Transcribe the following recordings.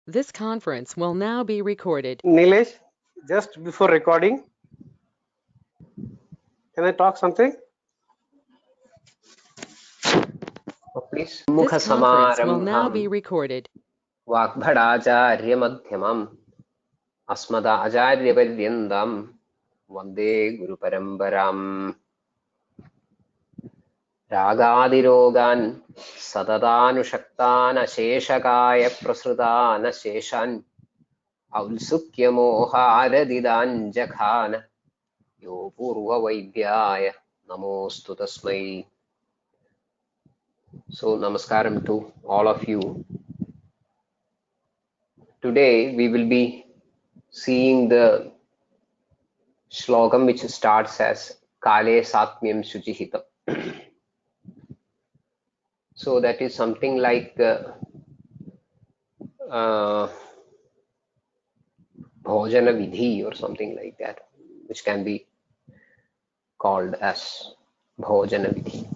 This conference will now be recorded. Nilesh, just before recording, can I talk something? Please. This conference will now Mukhasamarambham be recorded. Vagbhadacharyamadhyamam Asmadacharyavaryandam Vande Guru Parambaram Ragadirogan Satadanushaktan Asheshakaya Prasrutan Asheshan Aulsukyamoharadidan Jakhana Yo Purva Vaidyaya Namostu Tasmai. So namaskaram to all of you. Today we will be seeing the shlokam which starts as Kale Satmyam Shuchihitam. So that is something like Bhojana Vidhi or something like that, which can be called as Bhojana Vidhi.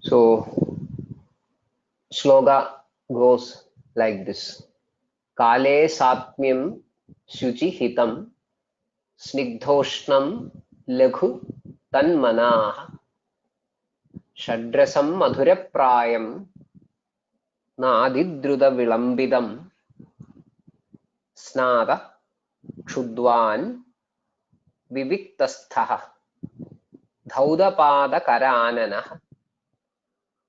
So shloka goes like this. Kale Satmyam Shuchihitam Snigdhoshnam Laghu Tanmanah Shadrasam Madhuraprayam Nadidruda Vilambidam Snada Kshudvan Viviktastha Dhaudapada Karanana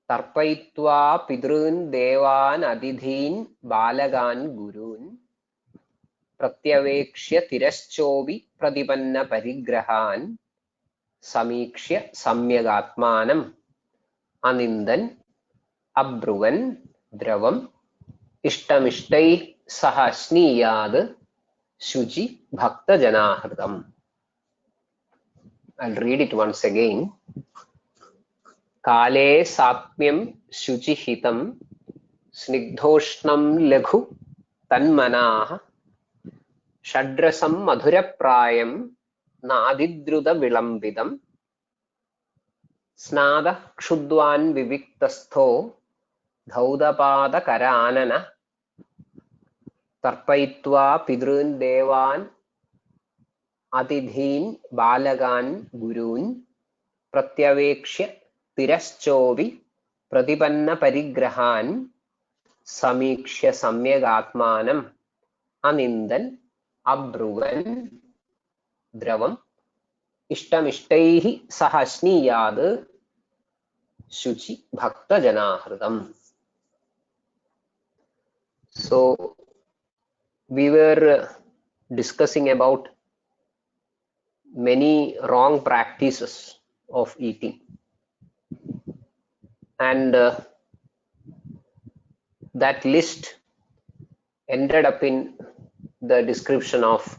Tarpaitva Pidrun Devan Adidhin Balagan Gurun Pratyavekshya Tiraschovi Pradipanna Parigrahan Samikshya Samyagatmanam Anindan Abruvan Dravam Ishtamishtai Sahasniyad Shuchi Bhakta Janahridam. I'll read it once again. Kale Sapmyam Shuchihitam Snigdhoshnam Laghu Tanmanah Shadrasam Madhuraprayam Nadidruda Vilambidam Snada Kshudvan Viviktastho Dhaudapada Karanana Tarpaitva Pidrun Devan Adidhin Balagan Gurun Pratyavekshya Tiraschovi Pradipanna Parigrahan Samikshya Samyagatmanam Anindan Abruvan Dravam Ishtamishtai Sahasniyad Shuchi Bhakta Janahridam. So we were discussing about many wrong practices of eating, and that list ended up in the description of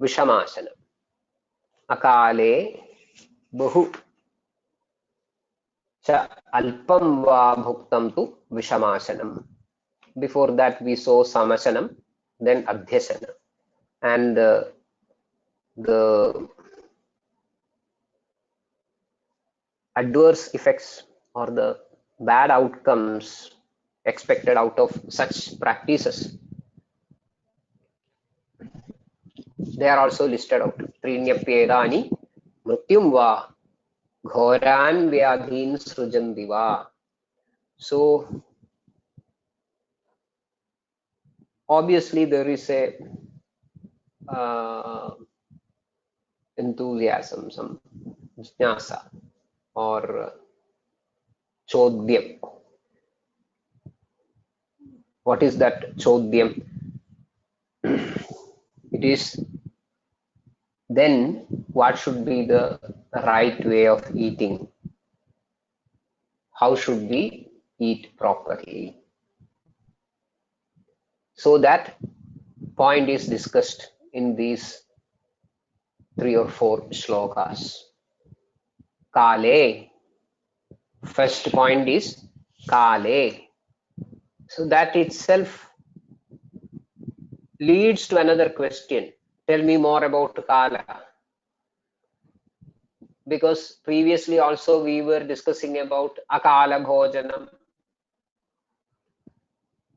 Vishamasana. Akale Bahu Cha Alpam Va Bhuktam Tu Vishamasanam. Before that we saw Samasanam, then Adhyasana, and the adverse effects or the bad outcomes expected out of such practices, they are also listed out. Trinyapyedani mrityum va ghoran vyadhin srujanti va. So obviously there is a enthusiasm, some jnasa or chodyam. What is that chodyam? It is then what should be the right way of eating? How should we eat properly? So that point is discussed in these 3 or 4 shlokas. Kale. First point is Kale. So that itself leads to another question. Tell me more about Kala. Because previously also we were discussing about Akala Bhojanam.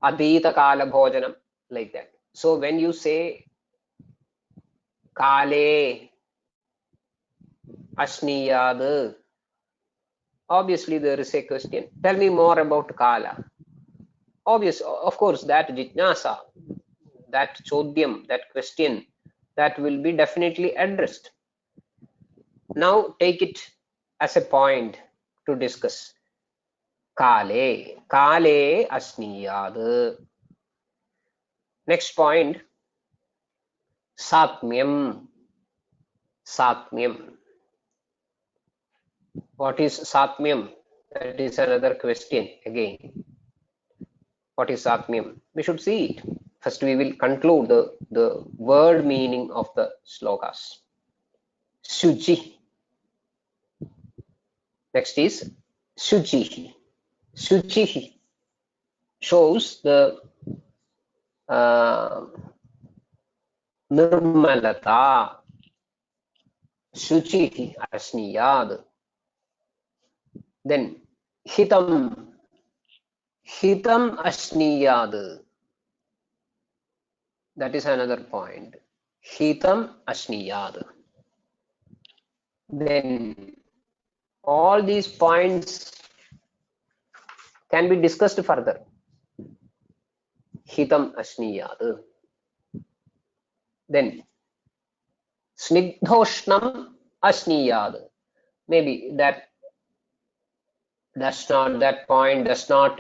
Adita kala bhojanam, like that. So when you say kale ashniyad, obviously there is a question. Tell me more about kala. Obvious, of course, that jitnasa, that chodyam, that question, that will be definitely addressed. Now take it as a point to discuss. Kale, kale asniyad. Next point, satmyam, satmyam. What is satmyam? That is another question again. What is satmyam? We should see it. First we will conclude the word meaning of the slokas. Shuchi. Next is Shuchi. Shuchi shows the nirmalata. Shuchi asniyad. Then hitam. Hitam asniyad. That is another point. Hitam asniyad. Then all these points can be discussed further. Hitam asniyad. Then snigdhoshnam asniyad. Maybe that point does not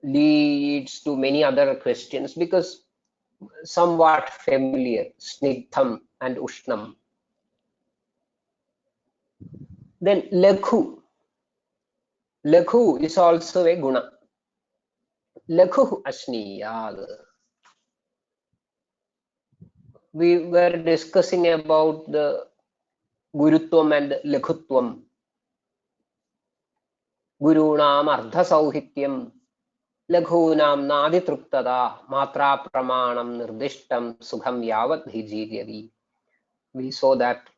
leads to many other questions because somewhat familiar. Snigdham and ushnam. Then lakhu. Lakhu is also a guna. Lakhu asniyad. We were discussing about the gurutvam and lakhutvam. Gurunam ardha sauhityam. Laghunam naditruktata. Matra pramanam nirdishtam sukham yavat hijiryavi. We saw that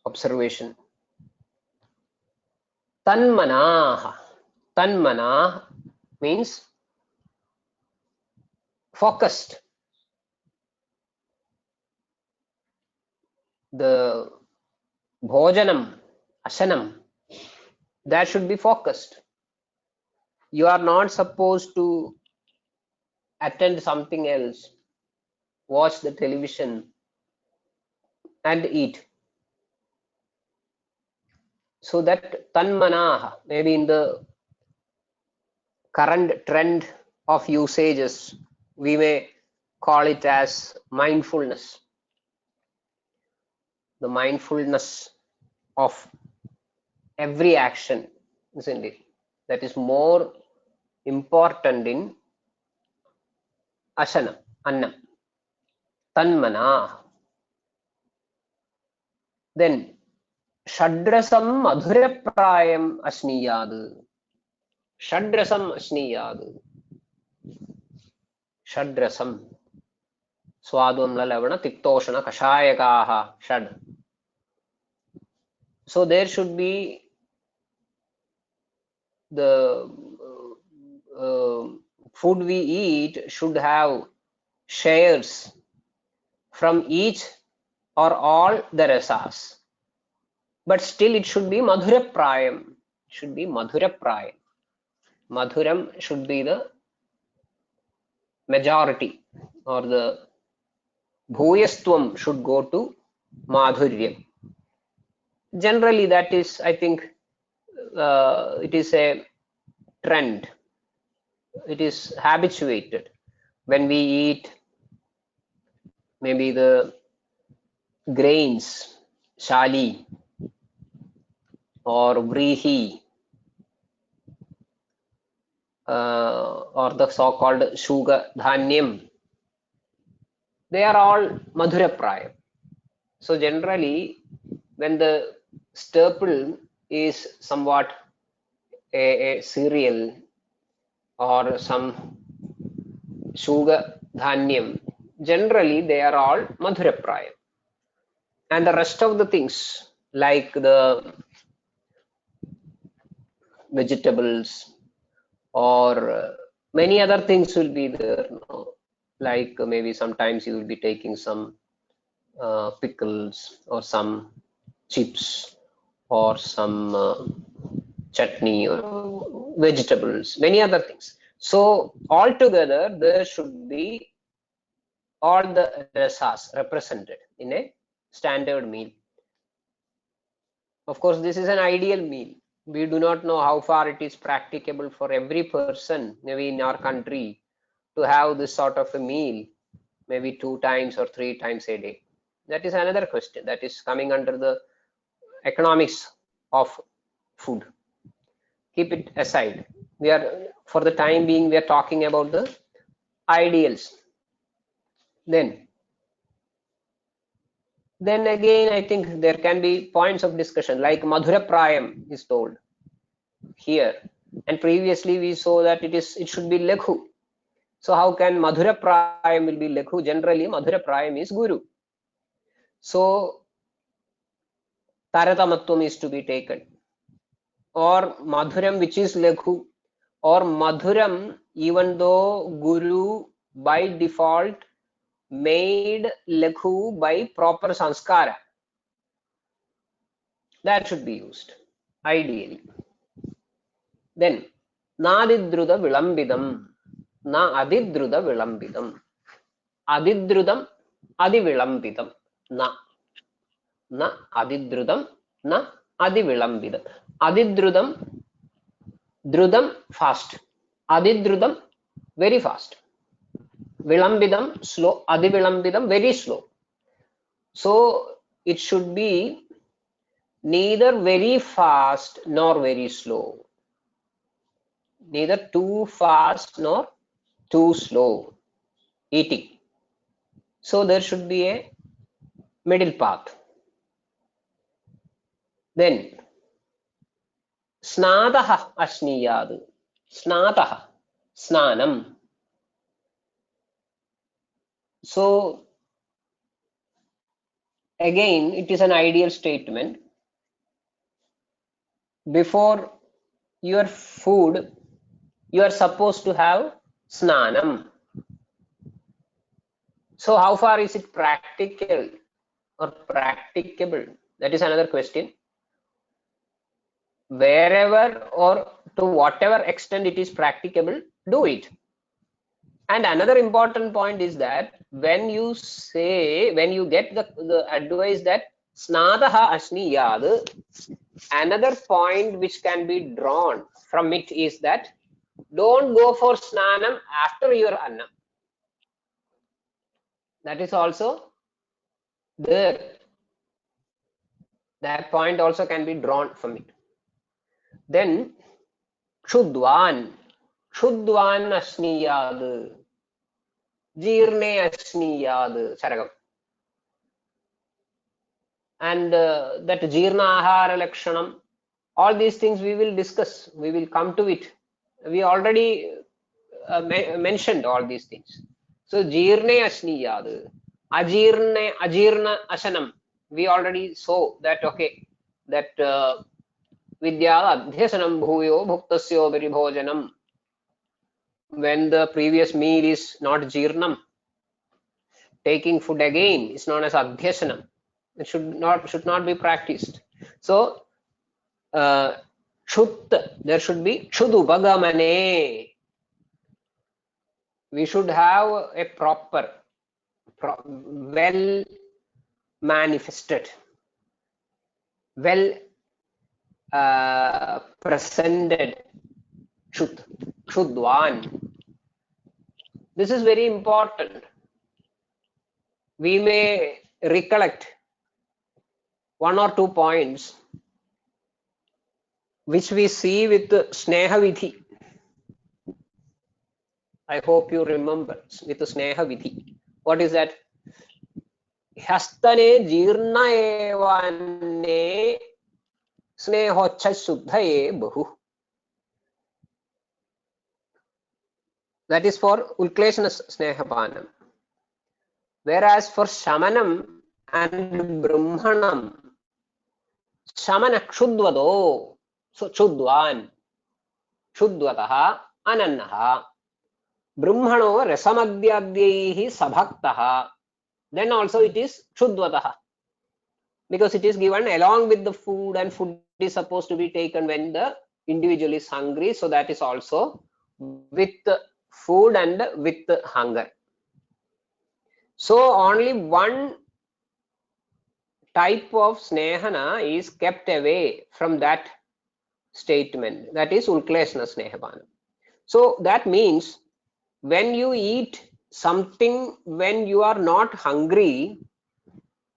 observation. Tanmanah. Tanmanah means focused. The bhojanam, asanam, that should be focused. You are not supposed to attend something else, watch the television and eat. So that tanmanah, maybe in the current trend of usages, we may call it as mindfulness. The mindfulness of every action, isn't it? That is more important in asana, annam. Tanmana. Then shadrasam madhuraprayam asniyad. Shadrasam asniyad. Shadrasam. Swadvam lalavana tiktoshana kashayakaha. Shad. So there should be the food we eat should have shares from each or all the rasas, but still it should be madhuraprayam. Should be madhuraprayam. Madhuram should be the majority, or the bhuyastvam should go to madhuryam. Generally, that is, I think, it is a trend. It is habituated. When we eat maybe the grains, shali or vrihi, or the so-called shuga dhanyam, they are all madhuraprayam. So generally, when the staple is somewhat a cereal or some shuga dhanyam, generally they are all madhuraprayam. And the rest of the things like the vegetables or Many other things will be there, like maybe sometimes you will be taking some pickles or some chips or some chutney or vegetables, many other things. So altogether there should be all the rasas represented in a standard meal. Of course, this is an ideal meal. We do not know how far it is practicable for every person, maybe in our country, to have this sort of a meal, maybe 2 times or 3 times a day. That is another question that is coming under the economics of food. Keep it aside. We are, for the time being, we are talking about the ideals. Then again, I think there can be points of discussion, like Madhura Prayam is told here, and previously we saw that it should be Lekhu. So how can Madhura Prayam will be Lekhu? Generally, Madhura Prayam is Guru. So Taratamatvam is to be taken, or Madhuram which is Lekhu, or Madhuram even though Guru by default made Lekhu by proper sanskara, that should be used ideally. Then Nadidruda Vilambidam, Na Adidruda Vilambidam, Adidrudam Adivilambidam, Na Adidrudam, Na Adivilambidam. Adidrudam, Drudam fast, Adidrudam very fast, Vilambidam slow, Adivilambidam very slow. So it should be neither very fast nor very slow, neither too fast nor too slow eating. So there should be a middle path. Then Snadaha Ashniyad, Snadaha, Snanam. So again, it is an ideal statement. Before your food, you are supposed to have Snanam. So how far is it practical or practicable? That is another question. Wherever or to whatever extent it is practicable, do it. And another important point is that when you get the advice that Snadaha Ashniyad, another point which can be drawn from it is that don't go for Snanam after your Annam. That is also there. That point also can be drawn from it. Then Kshudvan Ashniyad, Jirne Ashniyad, Charagam. And that Jirna Ahara Lakshanam, all these things we will discuss, we will come to it. We already mentioned all these things. So Jirne Ashniyad, Ajirna Ashanam, we already saw that, okay, that Vidya Adhyasanam Bhuyo Bhuktasyo Viribhojanam, when the previous meal is not Jirnam, taking food again is known as Adhyasanam. It should not be practiced. So Chut, there should be Chudupagamane. We should have a proper, well manifested, well presented Chudwan. This is very important. We may recollect 1 or 2 points which we see with Sneha Vidhi. I hope you remember with Sneha Vidhi. What is that? Hastane jirna evanne snehocha shuddhaye bahu. That is for Ulkleshana Snehapanam. Whereas for Shamanam and Brahmanam, Shamana Kshudvado, so Kshudvan, Kshudvataha, Anannaha. Brahmano rasamadhyadhyaihi sabhaktaha, then also it is Kshudvataha, because it is given along with the food, and food is supposed to be taken when the individual is hungry, so that is also with food and with hunger. So only one type of snehana is kept away from that statement, that is Ulkleshana Snehapana. So that means when you eat something when you are not hungry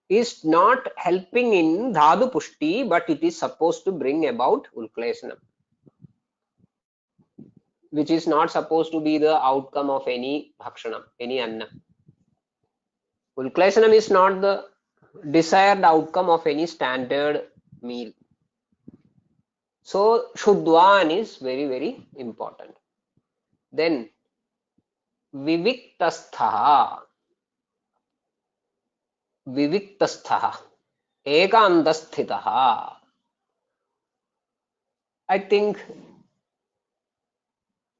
is not helping in dhadu pushti, but it is supposed to bring about ulkleshanam, which is not supposed to be the outcome of any bhakshanam, any anna. Ulkleshanam is not the desired outcome of any standard meal. So Shuddwan is very, very important. Then Viviktastha, Viviktastha, Ekantasthitaha. I think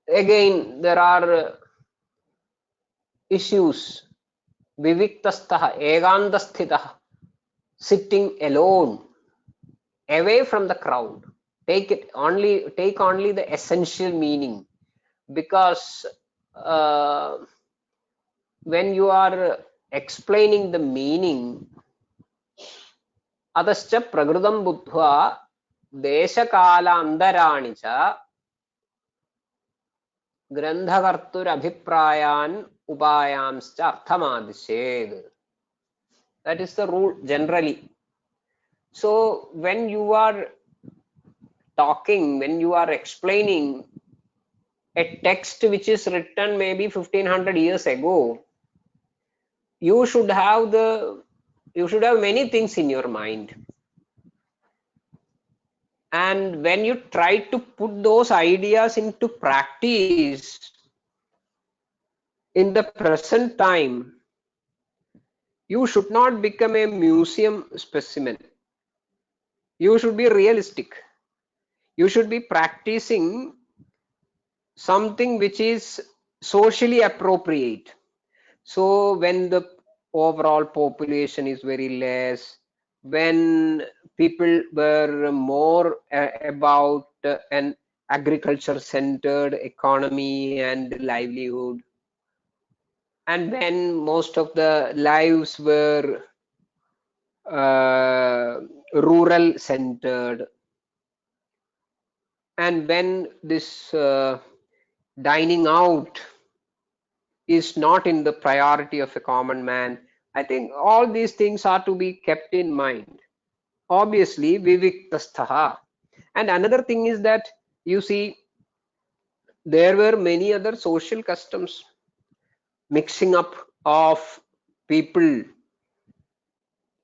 again there are issues. Viviktastha, Ekantasthitaha, sitting alone, away from the crowd. Take only the essential meaning, because when you are explaining the meaning, adascha pragrudam buddhva deshakala andarani cha grandhakartur abhiprayan upayamscha arthamadished. That is the rule generally. So when you are talking, when you are explaining a text which is written maybe 1500 years ago, you should have many things in your mind, and when you try to put those ideas into practice in the present time, you should not become a museum specimen. You should be realistic. You should be practicing something which is socially appropriate. So when the overall population is very less, when people were more about an agriculture centered economy and livelihood, and when most of the lives were rural centered, and when this dining out is not in the priority of a common man, I think all these things are to be kept in mind. Obviously, viviktastaha. And another thing is that, you see, there were many other social customs, mixing up of people.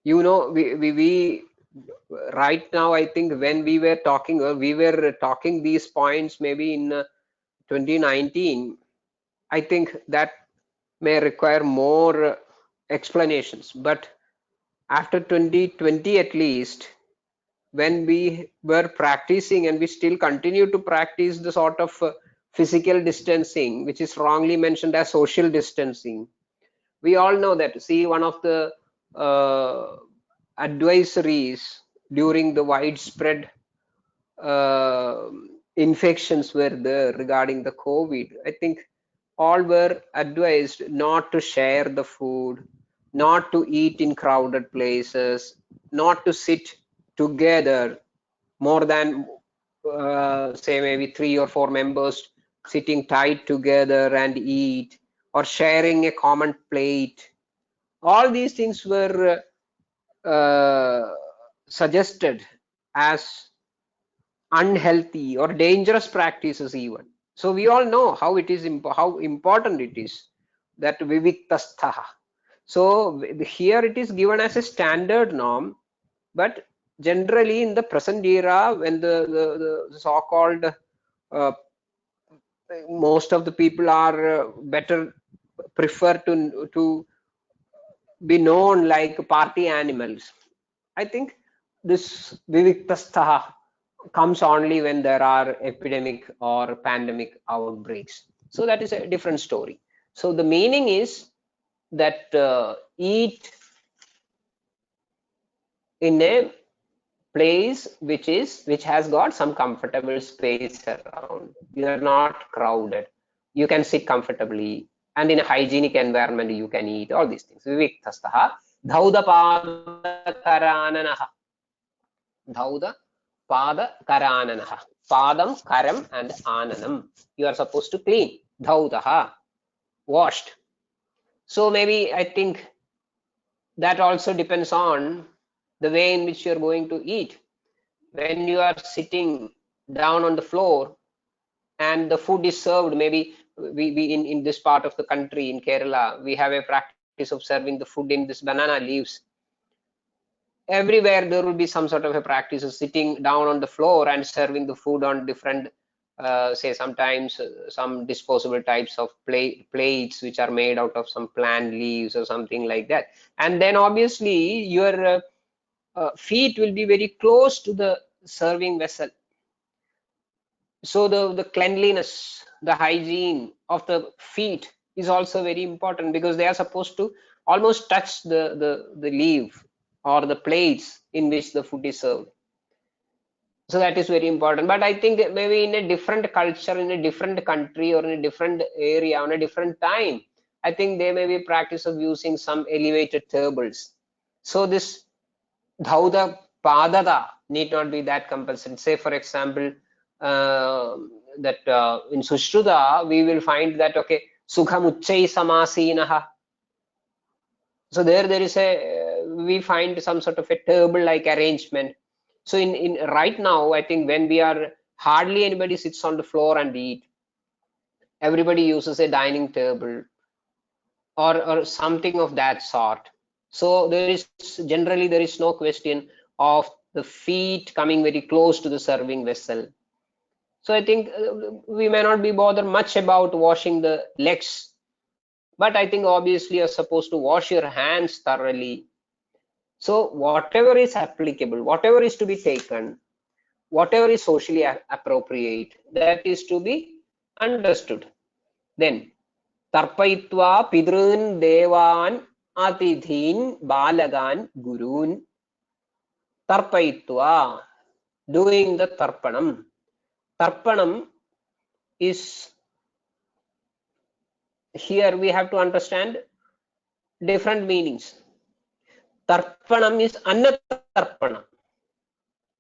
You know, we right now, I think when we were talking these points maybe in 2019, I think that may require more explanations. But after 2020 at least, when we were practicing, and we still continue to practice the sort of physical distancing, which is wrongly mentioned as social distancing, we all know that. See, one of the uh, advisories during the widespread uh, infections were there regarding the COVID. I think all were advised not to share the food, not to eat in crowded places, not to sit together more than say maybe 3 or 4 members sitting tight together and eat, or sharing a common plate. All these things were suggested as unhealthy or dangerous practices even. So we all know how it is how important it is, that viviktastha. So here it is given as a standard norm, but generally in the present era, when the so-called most of the people are better prefer to be known like party animals, I think this viviktastha comes only when there are epidemic or pandemic outbreaks. So that is a different story. So the meaning is that eat in a place which has got some comfortable space around. You are not crowded. You can sit comfortably, and in a hygienic environment you can eat all these things. Viviktastaha dhaudapadakaranaha. Dhauda pada karananaha. Padam, karam, and ananam. You are supposed to clean. Dhaudaha, washed. So maybe I think that also depends on the way in which you are going to eat. When you are sitting down on the floor and the food is served, maybe we in this part of the country, in Kerala, we have a practice of serving the food in this banana leaves. Everywhere there will be some sort of a practice of sitting down on the floor and serving the food on different say sometimes some disposable types of plates which are made out of some plant leaves or something like that. And then obviously your feet will be very close to the serving vessel. So the cleanliness, the hygiene of the feet is also very important, because they are supposed to almost touch the leaf or the plates in which the food is served. So that is very important. But I think that maybe in a different culture, in a different country, or in a different area, on a different time, I think there may be practice of using some elevated tables. So this dhauda padada need not be that compulsory. Say for example, that in Sushruta we will find that okay, sukham uchchai samasinaha. So there is a we find some sort of a table like arrangement. So in right now, I think when we are hardly anybody sits on the floor and eat, everybody uses a dining table or something of that sort. So there is generally there is no question of the feet coming very close to the serving vessel. So I think we may not be bothered much about washing the legs, but I think obviously you're supposed to wash your hands thoroughly. So whatever is applicable, whatever is to be taken, whatever is socially appropriate, that is to be understood. Then tarpayitva pidrun devan atidhin balagan gurun. Tarpayitva, doing the tarpanam. Tarpanam is, here we have to understand different meanings. Tarpanam is anna tarpanam.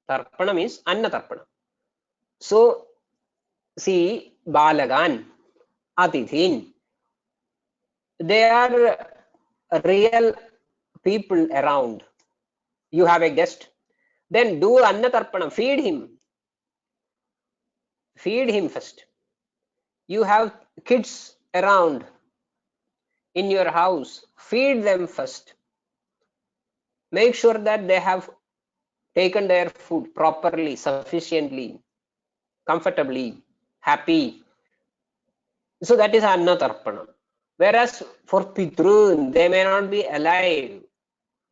Tarpanam is anna tarpanam. So see, balagan, atidhin, they are real people around. You have a guest, then do anna tarpanam, feed him first. You have kids around in your house, feed them first. Make sure that they have taken their food properly, sufficiently, comfortably, happy. So that is anna tarpanam. Whereas for pitrun, they may not be alive.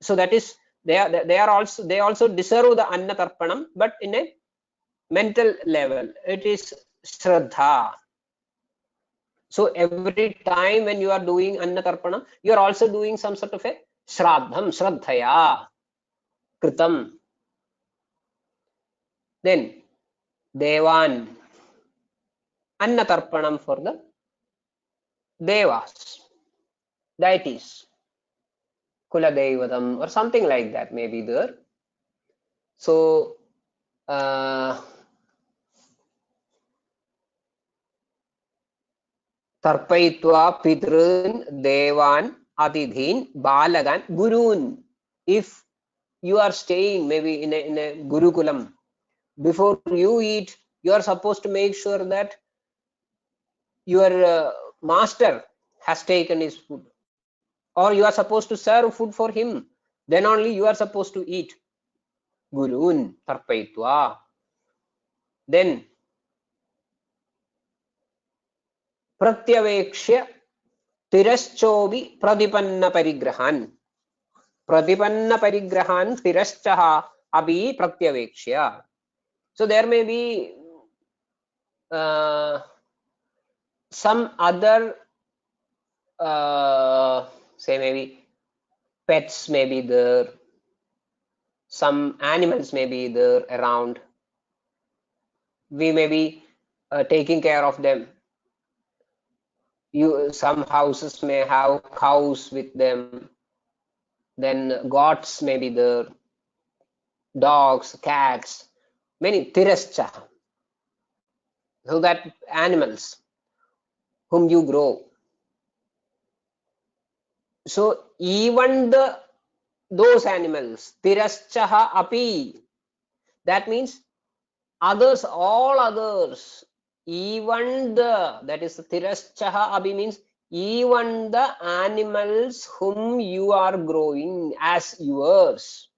So that is they also deserve the anna tarpanam, but in a mental level. It is shraddha. So every time when you are doing anna tarpana, you are also doing some sort of a shraddham, shraddhaya, kritam. Then devan, anna tarpanam for the devas, deities, kula devatam or something like that may be there. So tarpayitva pitrun devan atidhin balagan gurun. If you are staying maybe in a gurukulam, before you eat, you are supposed to make sure that your master has taken his food, or you are supposed to serve food for him. Then only you are supposed to eat. Gurun tarpayitva. Then pratyavekshya tiraschobi pradipanna parigrahan. Pradipanna parigrahan tiraschaha abhi pratyavekshya. So there may be some other say maybe pets may be there, some animals may be there around, we may be taking care of them. Some houses may have cows with them, then goats may be there, dogs, cats, many tirascha, so that animals whom you grow. So even those animals, tirascha api, that means others, all others, even that is tirascha api means even the animals whom you are growing as yours,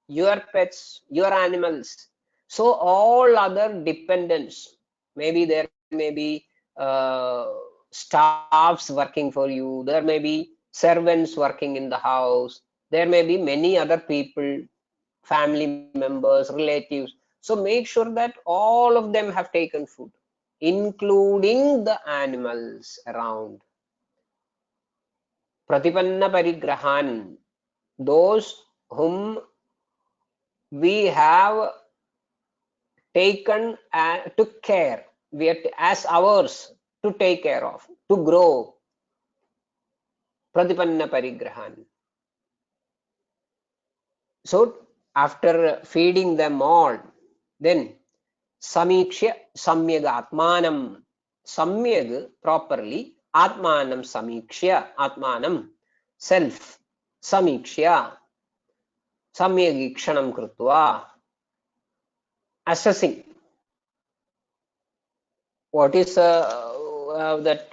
your pets, your animals. So all other dependents, maybe there may be staffs working for you, there may be servants working in the house, there may be many other people, family members, relatives. So make sure that all of them have taken food, including the animals around. Pratipanna parigrahan, those whom we have taken and took care, we are as ours to take care of, to grow. Pratipanna parigrahan. So after feeding them all, then samikshya samyag atmanam, samyag properly, atmanam samikshya, atmanam self, samikshya samyag ikshanam krutva, assessing what is that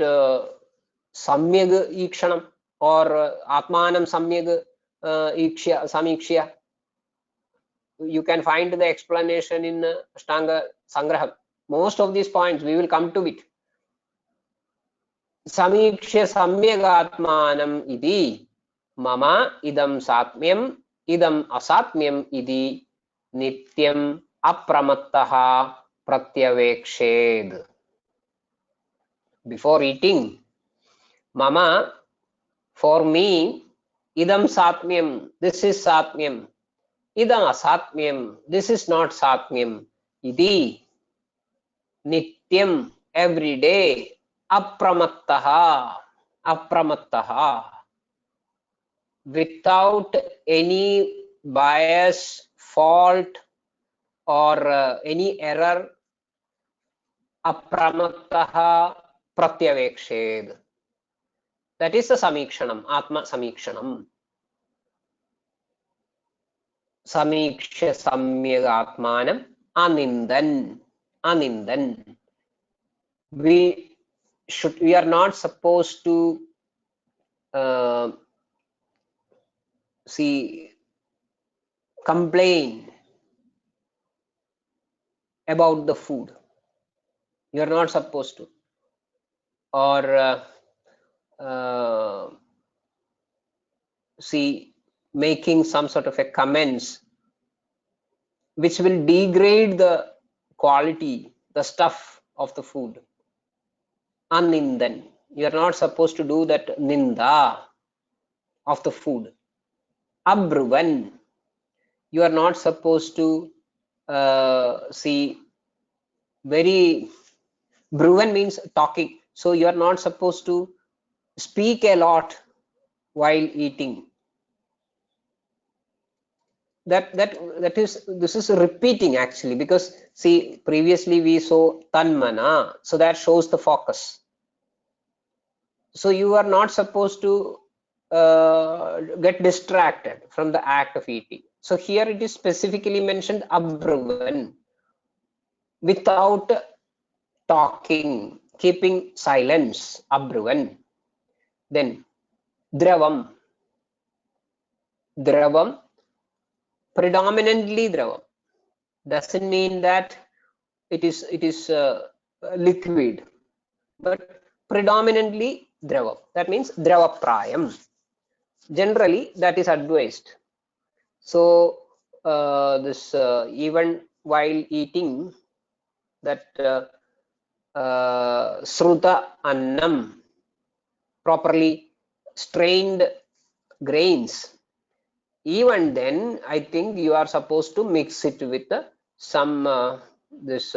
samyag ikshanam or atmanam samyag ikshya samikshya. You can find the explanation in Ashtanga Sangraham. Most of these points we will come to it. Samikshya samyagatmanam iti mama idam satmyam idam asatmyam iti nityam apramattaha pratyavekshid. Before eating, mama, for me, idam satmyam, this is satmyam, idam asatmyam, this is not satmyam, iti nityam, every day, apramattaha, apramattaha, without any bias, fault, or any error, apramattaha pratyavekshid. That is the samikshanam, atma samikshanam. Samiksha samyagatmanam anindan, anindan. We are not supposed to complain about the food. You are not supposed to, or making some sort of a comments which will degrade the quality, the stuff of the food. Anindan. You are not supposed to do that ninda of the food. Abruvan. You are not supposed to very, bruvan means talking. So you are not supposed to speak a lot while eating. This is repeating actually, because see, previously we saw tanmana, so that shows the focus. So you are not supposed to get distracted from the act of eating. So here it is specifically mentioned abruvan, without talking, keeping silence, abruvan. Then dravam, dravam, predominantly dravam, doesn't mean that it is liquid, but predominantly dravam. That means drava prayam. Generally, that is advised. So this even while eating, that sruta annam, properly strained grains, even then I think you are supposed to mix it with some this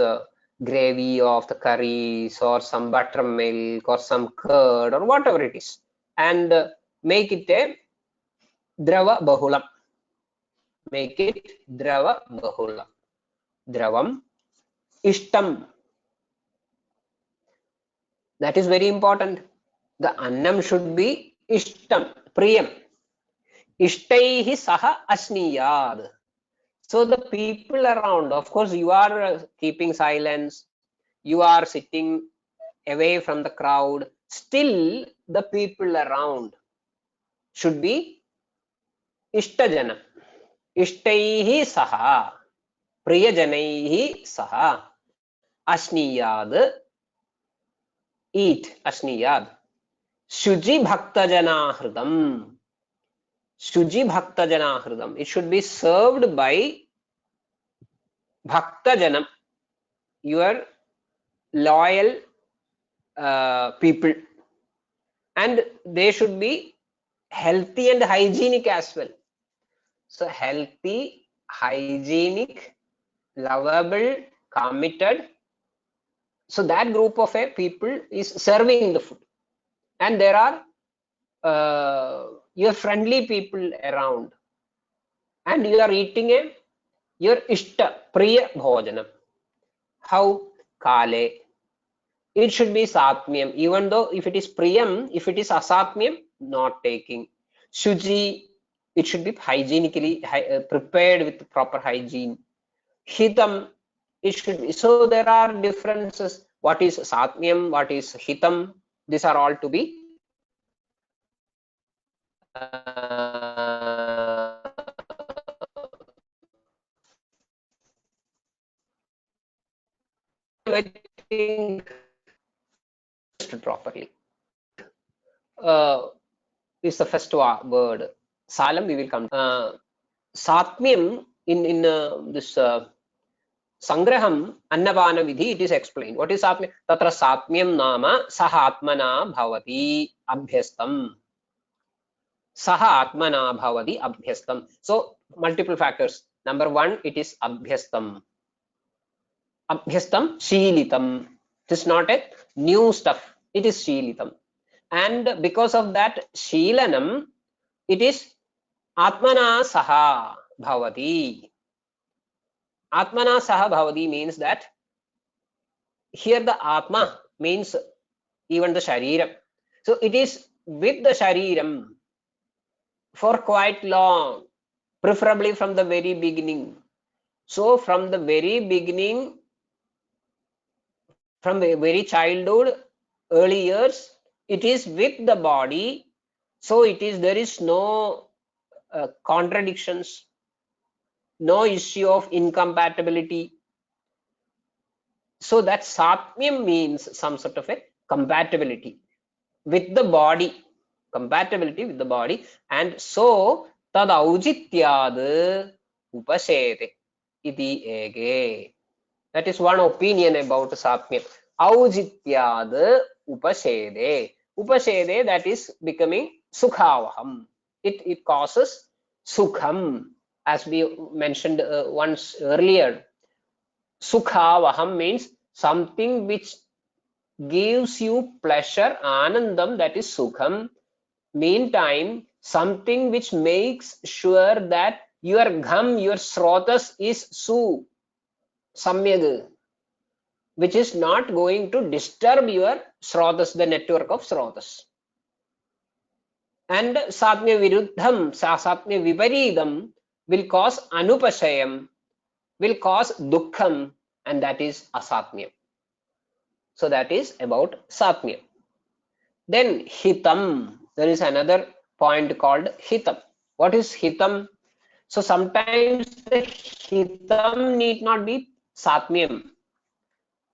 gravy of the curries or some buttermilk or some curd or whatever it is, and make it a drava bahulam. Make it drava bahulam. Dravam ishtam. That is very important. The annam should be ishtam, priyam. Ishtaihi saha asniyad. So the people around, of course, you are keeping silence, you are sitting away from the crowd, still the people around should be ishtajanam. Ishtaihi saha, priyajanaihi saha, asniyad, eat, asniyad. Shuji bhaktajana hridam. Shuji bhaktajana hridam. It should be served by bhaktajanam, your loyal people, and they should be healthy and hygienic as well. So healthy, hygienic, lovable, committed, so that group of people is serving the food, and there are your friendly people around, and you are eating your ishta priya bhojanam. How? Kale. It should be satmyam, even though if it is priyam, if it is asatmyam, not taking. Shuji, it should be hygienically prepared with proper hygiene. Hitam, it should be. So there are differences. What is satmyam, what is hitam? These are all to be properly. Is the first word. Salam, we will come. Satmyam in this Sangraham Annapana Vidhi, it is explained. What is Satmyam? Tatra Satmyam Nama Sahatmana Bhavati Abhyastam. Sahatmana Bhavati Abhyastam. So, multiple factors. Number one, it is Abhyastam. Abhyastam, Shilitam. It is not a new stuff. It is Shilitam. And because of that Shilanam, it is Atmana Saha Bhavati. Atmana Saha Bhavati means that here the Atma means even the Shariram. So it is with the Shariram for quite long, preferably from the very beginning. So from the very beginning, from the very childhood, early years, it is with the body. So it is, there is no contradictions, no issue of incompatibility. So that Satmyam means some sort of a compatibility with the body, compatibility with the body, and so tad aujityad upasete iti ege. That is one opinion about Satmyam. Aujityad upasede. Upasede, that is becoming sukhavaham. It causes sukham, as we mentioned once earlier. Sukhavaham means something which gives you pleasure, anandam, that is sukham. Meantime, something which makes sure that your gham, your srotas is samyag, which is not going to disturb your srotas, the network of srotas. And satmya viruddham, satmya viparidam will cause anupashayam, will cause dukkham, and that is asatmya. So that is about satmya. Then hitam, there is another point called hitam. What is hitam? So sometimes the hitam need not be satmyam.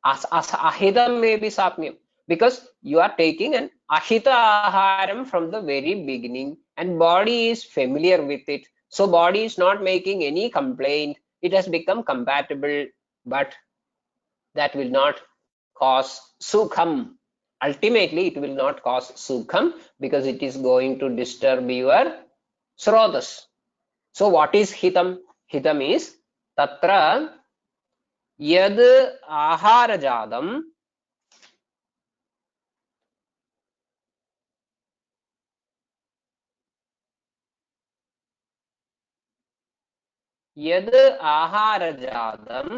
Ahitam may be satmyam, because you are taking an ahita aharam from the very beginning, and body is familiar with it. So body is not making any complaint. It has become compatible, but that will not cause sukham. Ultimately, it will not cause sukham because it is going to disturb your srotas. So what is hitam? Hitam is tatra yad aharajadam यद् आहारजातं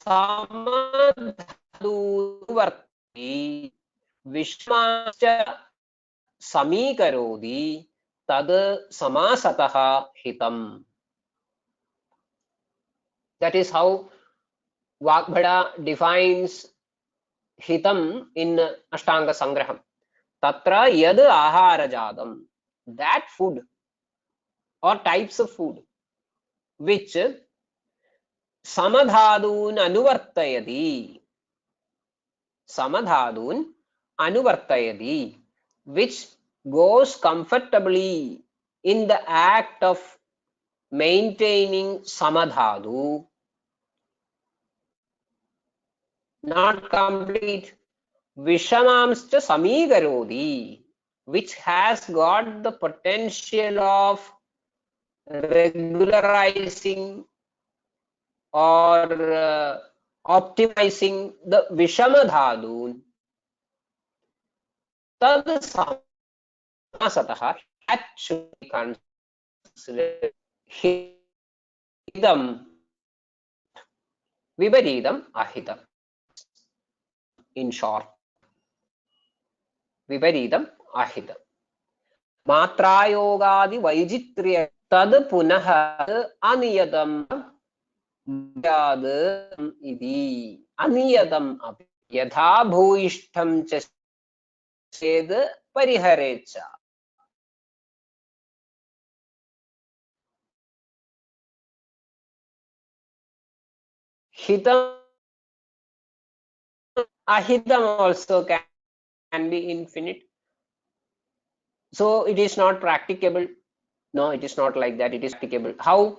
समधातुवर्ति विषमाश्च समीकरोति तद् समासतः हितम्. That is how Vagbhada defines hitam in Ashtanga Sangraham. Tatra yad aharajadam, that food or types of food which samadhadun anuvartayati, samadhadun anuvartayati, which goes comfortably in the act of maintaining samadhadu, not complete. Vishamamscha samigarodi, which has got the potential of regularizing or optimizing the Vishamadhadun, tad samasatah, that should be considered hitam, viparidam, ahitam. In short, viparidam, ahitam. Matrayogadi vaijitriya tad punah aniyatam इति अनियतम् अपि यथा भूयिष्ठं च चेद् परिहरेच्च. Hitam, ahitam also can be infinite. So it is not practicable. No, it is not like that. It is practicable. How?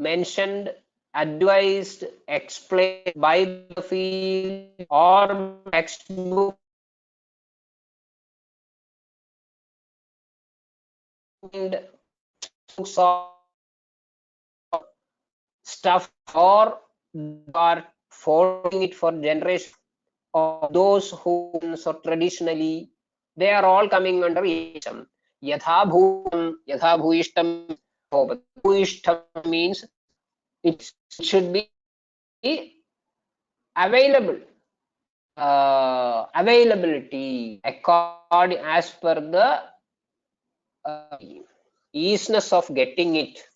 Mentioned, advised, explained by the field or textbook and stuff, or are following it for generations, or those who so traditionally, they are all coming under ishtam. Yatha bhutam, yatha bhuishtam. Bhuishtam means it should be available, availability according as per the easiness of getting it.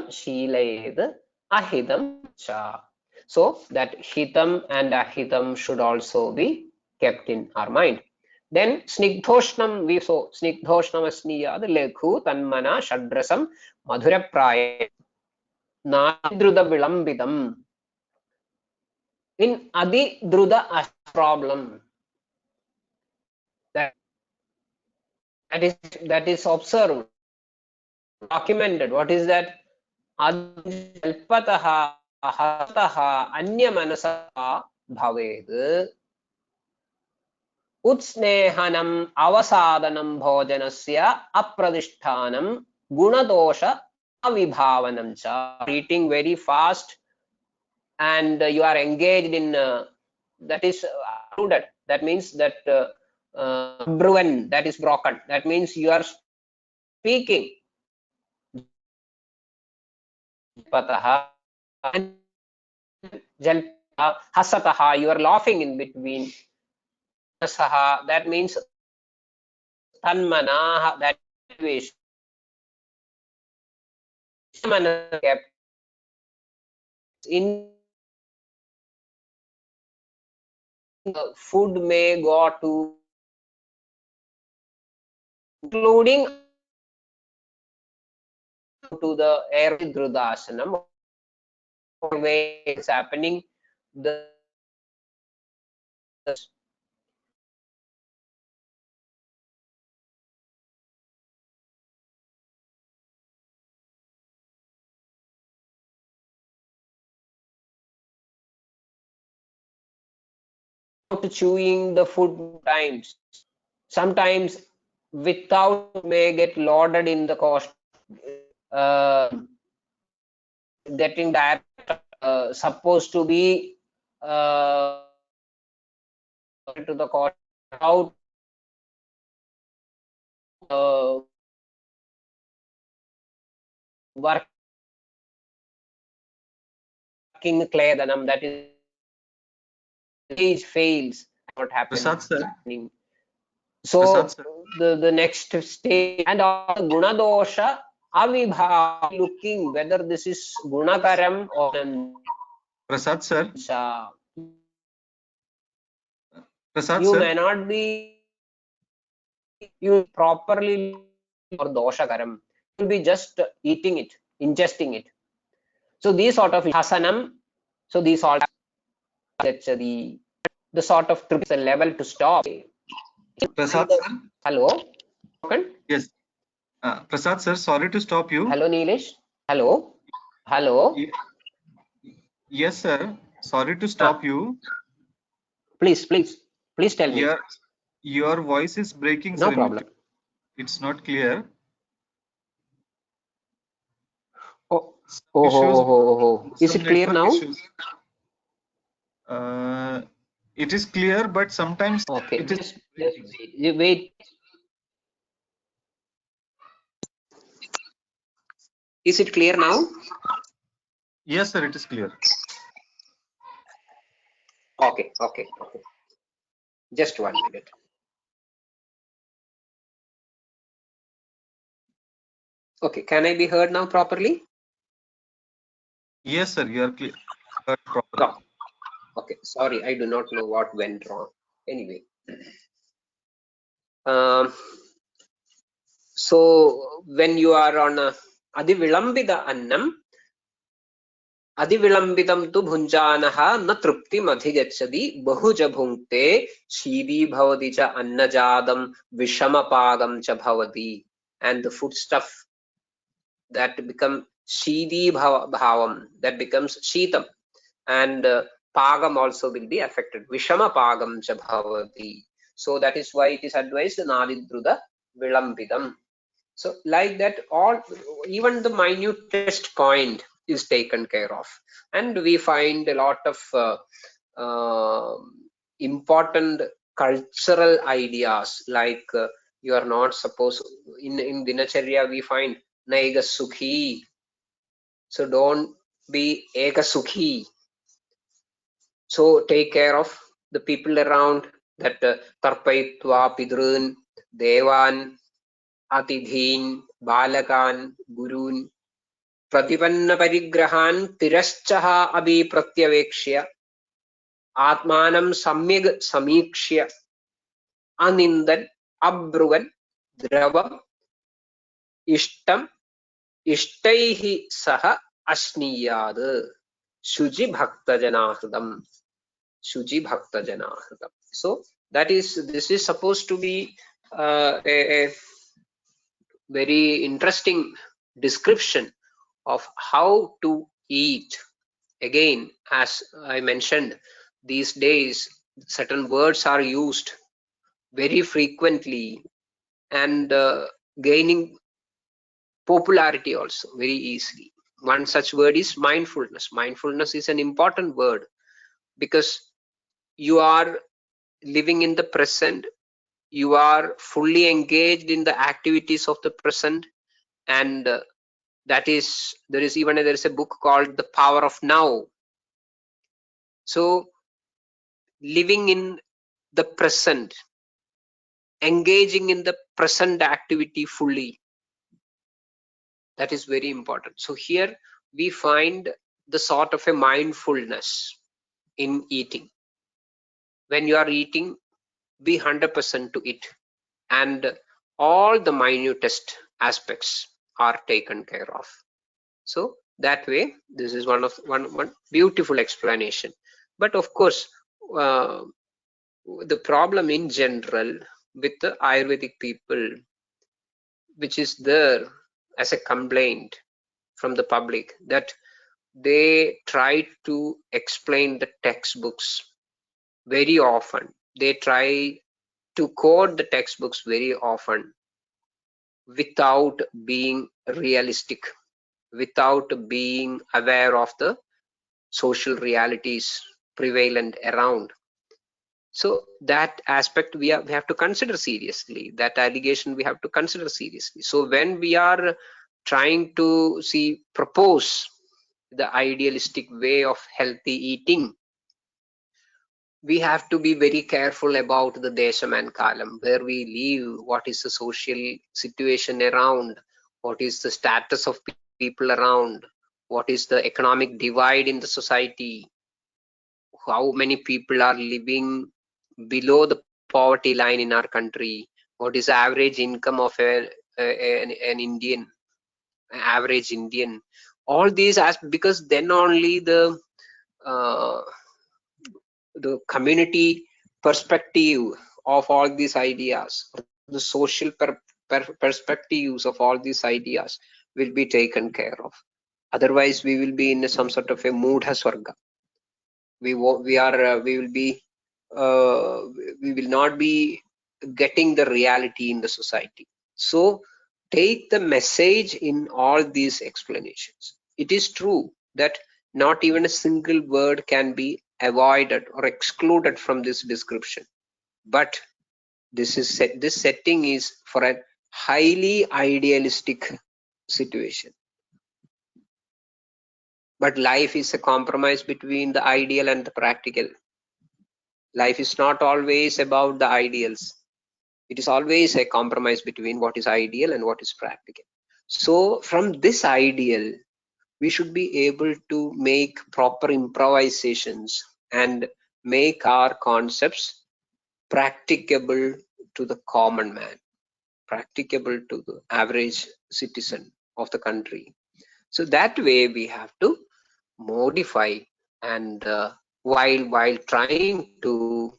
Shilayed ahitam cha. So that hitam and ahitam should also be kept in our mind. Then snigdhoshnam, we saw snigdhoshnam asniyad lekhu tanmana shadrasam madhurapraya nadruda vilambitam. In adidruda problem, that that is observed, documented. What is that? Adjalpataha hataha anyamanasa bhaved utsnehanam avasadanam bhojanasya apradishthanam gunadosha avibhavanam cha. Eating very fast and you are engaged in that is alluded. That means that bruin, that is broken. That means you are speaking. Pataha and hasataha, you are laughing in between. Saha, that means tanmanaha, that wish. Kept in the food may go to, including to the air drudasanam, way it's happening. The chewing the food times. Sometimes without may get loaded in the cost, getting direct, supposed to be to the cost out working Kledanam, that is fails, not happening. Prasad sir, Prasad So sir, the next stage and all guna dosha avibha, looking whether this is gunakaram or Prasad sir, Prasad you sir. may not be you properly or doshakaram, you'll be just eating it, ingesting it. So these sort of hasanam, so these all that's the sort of trip, the level to stop. Prasad sir. Hello, Yes. Prasad sir, sorry to stop you. hello Nilesh, hello, hello. Ye- Yes, sir. Sorry to Ah, stop you. please tell me. Your voice is breaking, No sir. problem. It's not clear. Oh, Some oh, issues, oh, oh, oh. Is some it clear network now? issues. It is clear, but sometimes Okay, it is just breaking. wait. Is it clear now? Yes, sir. It is clear. Okay. Just 1 minute. Okay, can I be heard now properly? Yes, sir. You are clear. Properly. No. Okay, sorry, I do not know what went wrong. Anyway, so when you are on a adivilambita annam, adivilambitam tu bhunjanaha na truptim adhigacchati bahuja bhunkte shidi bhavati cha annajadam vishamapagam cha bhavati, and the foodstuff that become shidi bhavam, that becomes shitam, and pagam also will be affected, vishama pagam cha bhavati. So that is why it is advised nadidruda vilambitam. So like that, all, even the minutest point is taken care of, and we find a lot of important cultural ideas, like you are not supposed, in dinacharya we find naiga sukhi, so don't be eka sukhi. So take care of the people around, that tarpaitva pidrun devan atidhin balakan gurun प्रतिपन्न परिग्रहान् तिरश्चः अभि प्रत्यवेक्ष्य आत्मानं सम्यग् समीक्ष्य अनिन्दन् अब्रुवन् द्रवम् इष्टम् इष्टैः सह अश्नीयात् शुचि भक्तजनाहृतम्, शुचि भक्तजनाहृतम्. So that is, this is supposed to be a very interesting description of how to eat. Again, as I mentioned, these days certain words are used very frequently and gaining popularity also very easily. One such word is mindfulness. Mindfulness is an important word because you are living in the present, you are fully engaged in the activities of the present, and that is, there is a book called The Power of Now. So living in the present, engaging in the present activity fully, that is very important. So here we find the sort of a mindfulness in eating. When you are eating, be 100% to it, and all the minutest aspects are taken care of. So that way, this is one beautiful explanation. But of course, the problem in general with the Ayurvedic people, which is there as a complaint from the public, that they try to explain the textbooks very often. They try to quote the textbooks very often without being realistic, without being aware of the social realities prevalent around. So that aspect we have to consider seriously. That allegation we have to consider seriously. So when we are trying to propose the idealistic way of healthy eating, we have to be very careful about the desham and kalam, where we live, what is the social situation around, what is the status of people around, what is the economic divide in the society, how many people are living below the poverty line in our country, what is the average income of an Indian, average Indian. All these because then only uh, the community perspective of all these ideas, the social perspectives of all these ideas will be taken care of. Otherwise we will be in some sort of a mudha swarga. We will not be getting the reality in the society. So take the message in all these explanations. It is true that not even a single word can be avoided or excluded from this description, but this setting is for a highly idealistic situation. But life is a compromise between the ideal and the practical. Life is not always about the ideals. It is always a compromise between what is ideal and what is practical. So from this ideal, we should be able to make proper improvisations and make our concepts practicable to the common man, practicable to the average citizen of the country. So that way we have to modify, and while trying to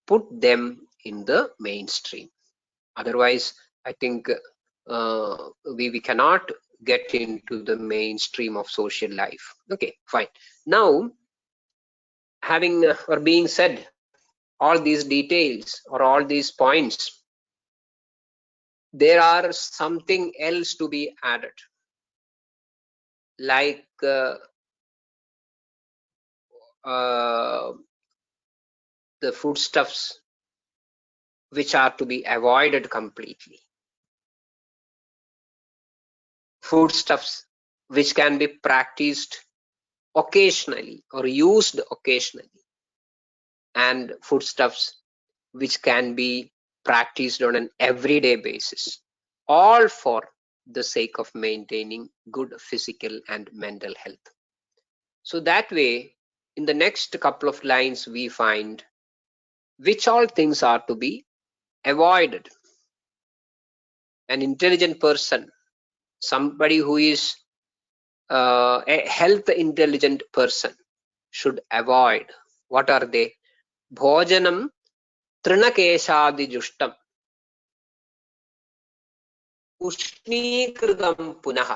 put them in the mainstream. Otherwise I think we cannot get into the mainstream of social life. Okay, fine. Now, having or being said all these details or all these points, there are something else to be added, like the foodstuffs which are to be avoided completely, foodstuffs which can be practiced occasionally or used occasionally, and foodstuffs which can be practiced on an everyday basis, all for the sake of maintaining good physical and mental health. So that way, in the next couple of lines, we find which all things are to be avoided. An intelligent person, somebody who is a health intelligent person, should avoid. What are they? Bhojanam trinakeshadijustam उष्णीकृतं पुनः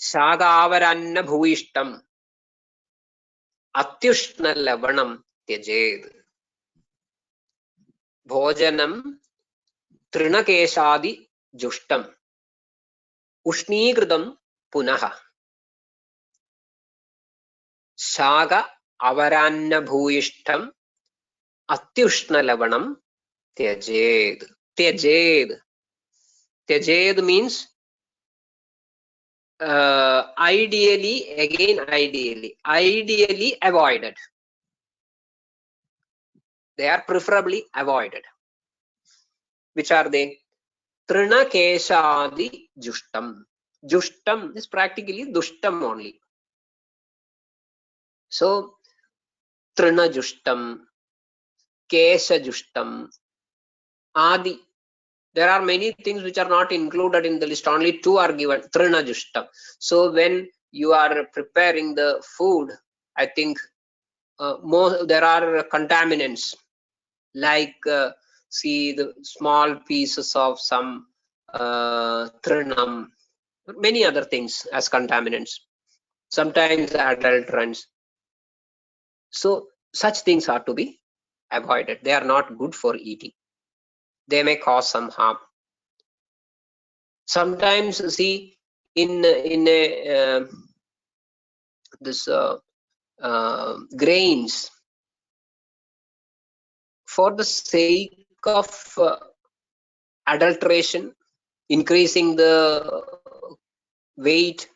शाकावरान्न भूयिष्ठम् अत्युष्णलवणं त्यजेत्. भोजनं तृणकेशादिजुष्टम् उष्णीकृतं पुनः शाक अवरान्न भूयिष्ठम् अत्युष्णलवणं त्यजेत्. त्यजेत्. Tyajed means ideally avoided. They are preferably avoided. Which are they? Trinakeshadi jushtam. Jushtam is practically dushtam only. So trina jushtam, kesha jushtam, adi. There are many things which are not included in the list. Only two are given. Trina jushtam. So when you are preparing the food, I think there are contaminants, like the small pieces of some trinam, many other things as contaminants, sometimes adulterants. So such things are to be avoided. They are not good for eating. They may cause some harm. Sometimes, see, in a this grains, for the sake of adulteration, increasing the weight,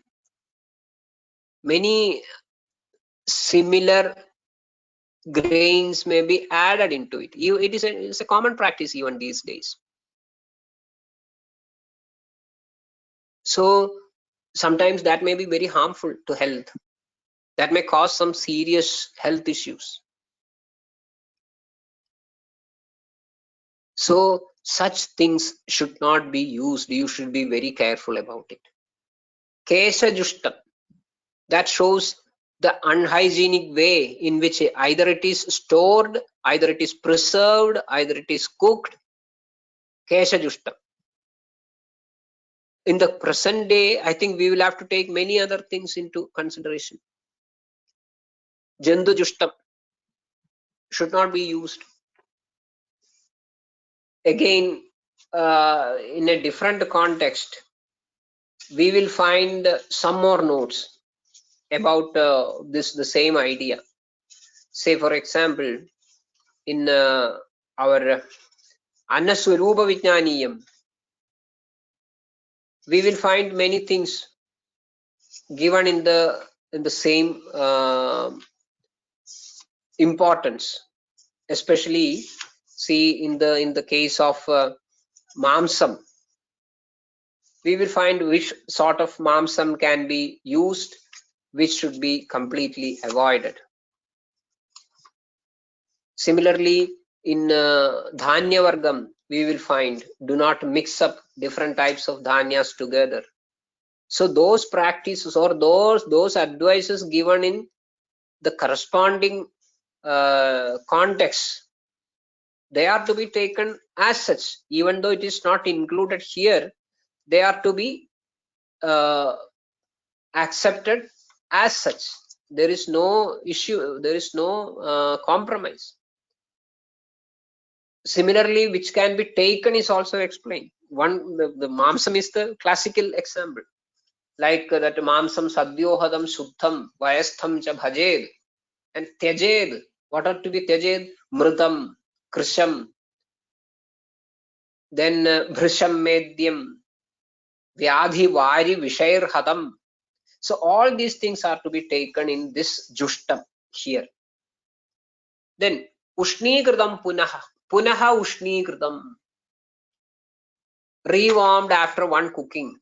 many similar grains may be added into it. It's a common practice even these days. So sometimes that may be very harmful to health. That may cause some serious health issues. So such things should not be used. You should be very careful about it. Kesha that shows the unhygienic way in which either it is stored, either it is preserved, either it is cooked. Kesha in the present day, I think we will have to take many other things into consideration. Jandu Jushtam should not be used. Again, in a different context, we will find some more notes about the same idea. Say, for example, in our Annaswarupa Vijnaniyam, we will find many things given in the same importance. Especially, see, in the case of mamsam, we will find which sort of mamsam can be used, which should be completely avoided. Similarly, in dhanya vargam, we will find do not mix up different types of dhanyas together. So those practices or those advices given in the corresponding context, they are to be taken as such. Even though it is not included here, they are to be accepted as such. There is no issue, there is no compromise. Similarly, which can be taken is also explained. The mamsam is the classical example, like that mamsam sadyohadam shuddham vayastham cha bhajed, and tyajed. What are to be tyajed? Mritam, krisham, then bhrisham medyam, vyadhi vari vishair hadam. So all these things are to be taken in this jushtam here. Then ushnikritam punaha, punaha ushnikritam, rewarmed after one cooking.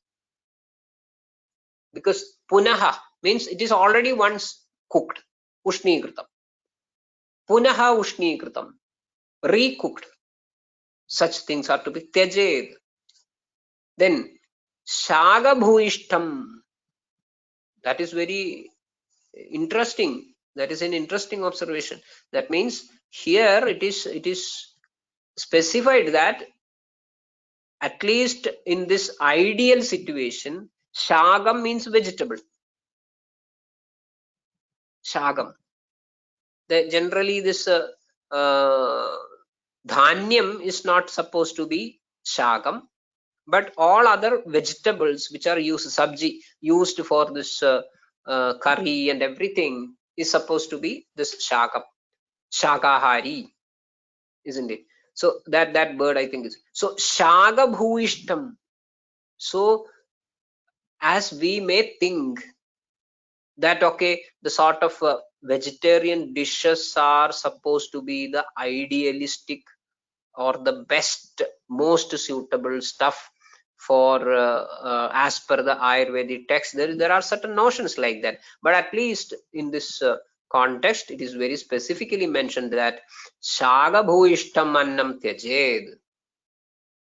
Because punaha means it is already once cooked. Ushnikritam. Punaha ushnikritam. Recooked. Such things are to be tyajed. Then shaga bhuishtam. That is very interesting. That is an interesting observation. That means here it is specified that at least in this ideal situation, shagam means vegetable. Shagam. Generally, this dhanyam is not supposed to be shagam, but all other vegetables which are used, sabji, used for this curry and everything is supposed to be this shagam, shakahari, isn't it? So that bird, I think, is so shaga bhuishtam. So as we may think that okay, the sort of vegetarian dishes are supposed to be the idealistic or the best, most suitable stuff for as per the Ayurvedic text. There are certain notions like that, but at least in this context, it is very specifically mentioned that shaga bhuishtam annam tyajed.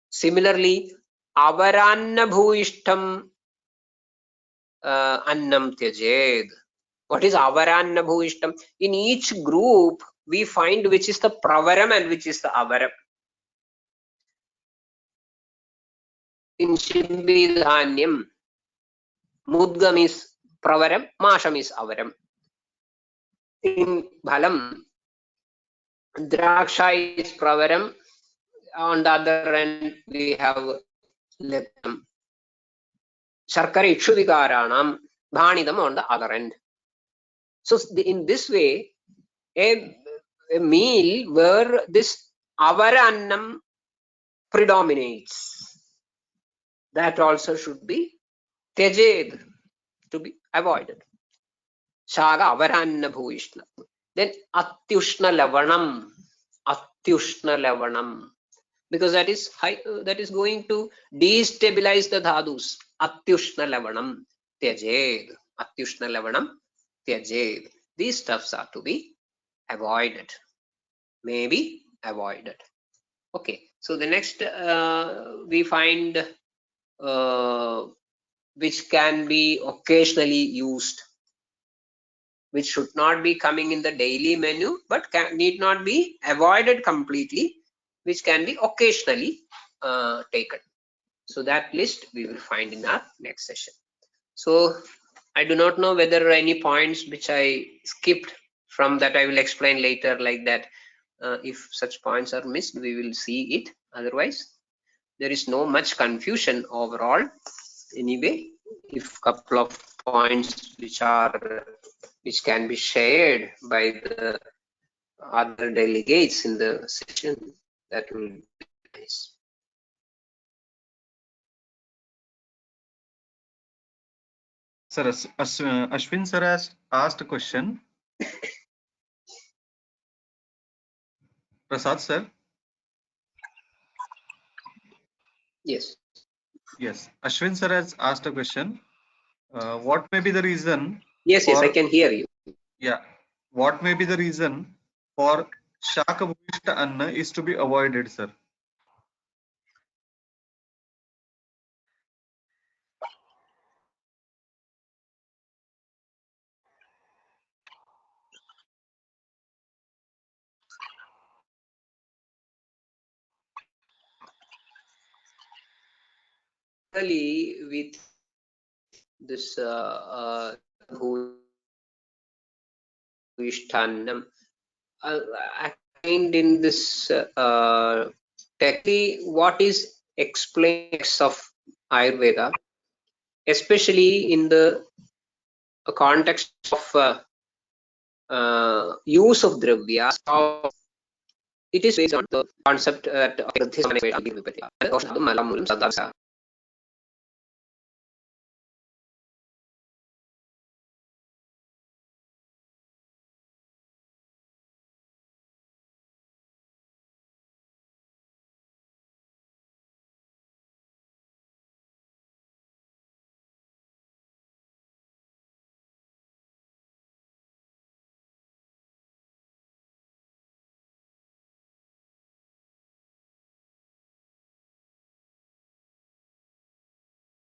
Similarly, avaranna bhuishtam annam tyajed. What is avaranna bhuishtam? In each group, we find which is the pravaram and which is the avaram. In Shimbi Dhanyam, Mudgam is pravaram, Masham is avaram. In Bhalam, Draksha is Pravaram. On the other end, we have Lekam. Sharkara Ikshudikaranam, Bhanidam on the other end. So in this way, a meal where this avarannam predominates, that also should be tejed, to be avoided. Shaga avaranna bhuishna. Then atyushna lavanam, atyushna lavanam, because that is high, that is going to destabilize the dhadus. Atyushna lavanam tyajed, atyushna lavanam tyajed. These stuffs are to be avoided, maybe avoided. Okay, so the next we find which can be occasionally used, which should not be coming in the daily menu, but need not be avoided completely, which can be occasionally taken. So that list we will find in our next session. So I do not know whether any points which I skipped from that I will explain later, like that. If such points are missed, we will see it. Otherwise, there is no much confusion overall. Anyway, if couple of points which can be shared by the other delegates in the session, that will be nice. Sir, Ashwin sir has asked a question. Prasad sir. Yes. Yes, Ashwin sir has asked a question. What may be the reason Yes, I for, can hear you. yeah, what may be the reason for Shakabhishta Anna is to be avoided, sir? Really, with this Bhuishtannam, I find in this technically what is explained of Ayurveda, especially in the context of use of dravya. It is based on the concept that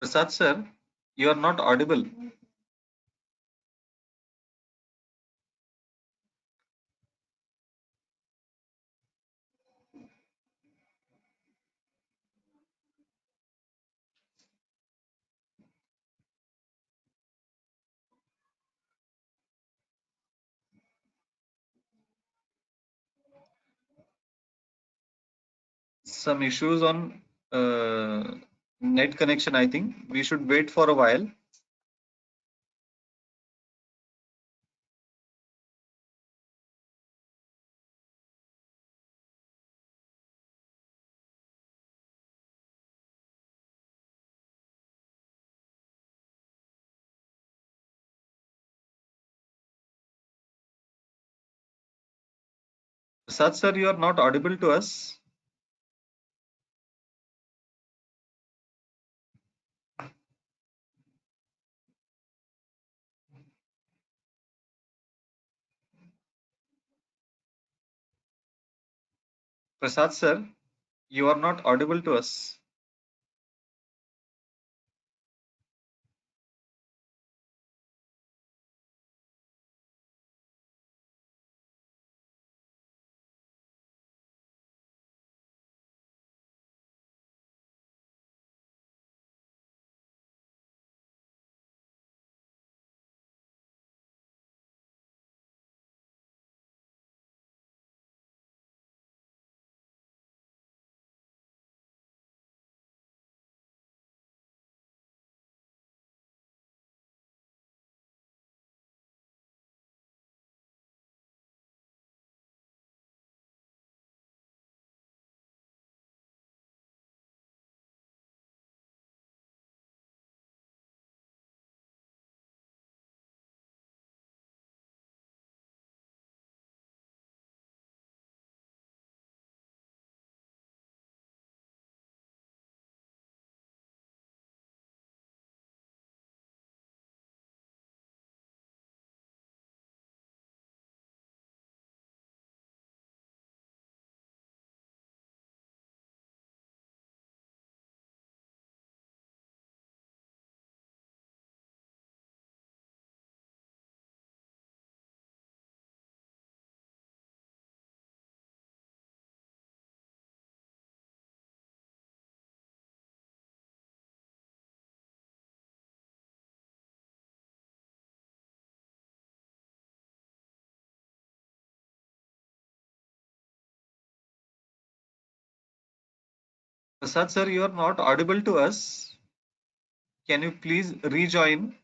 Prasad sir, you are not audible. Some issues on net connection, I think. We should wait for a while. Prasad sir, you are not audible to us. Prasad sir, you are not audible to us. Prasad sir, you are not audible to us. Can you please rejoin?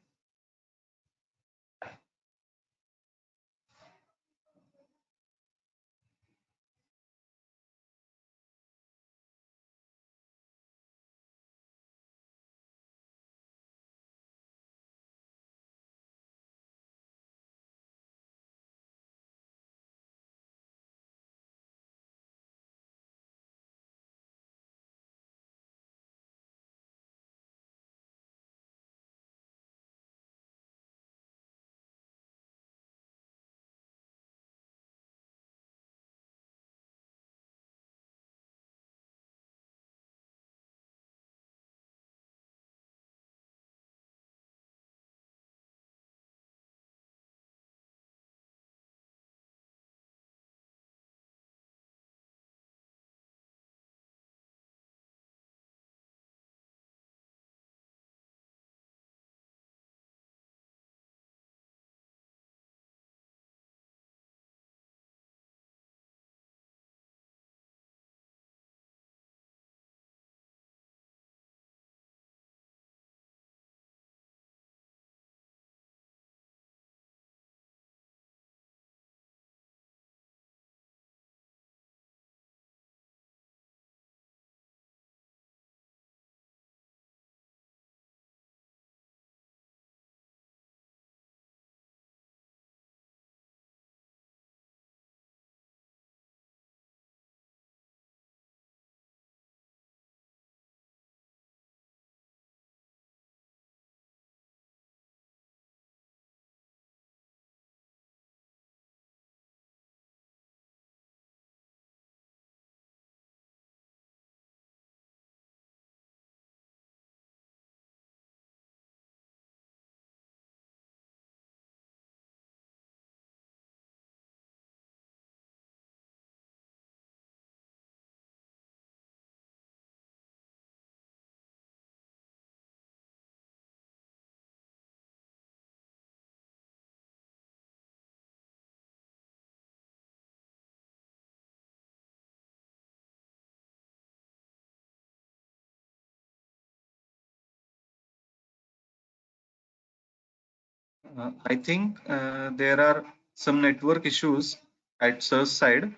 I think there are some network issues at sir's side.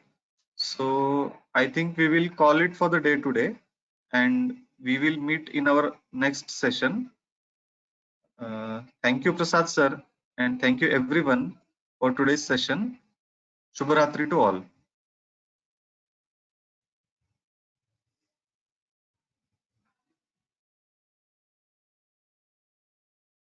So I think we will call it for the day today, and we will meet in our next session. Thank you, Prasad sir, and thank you everyone for today's session. Shubharatri to all.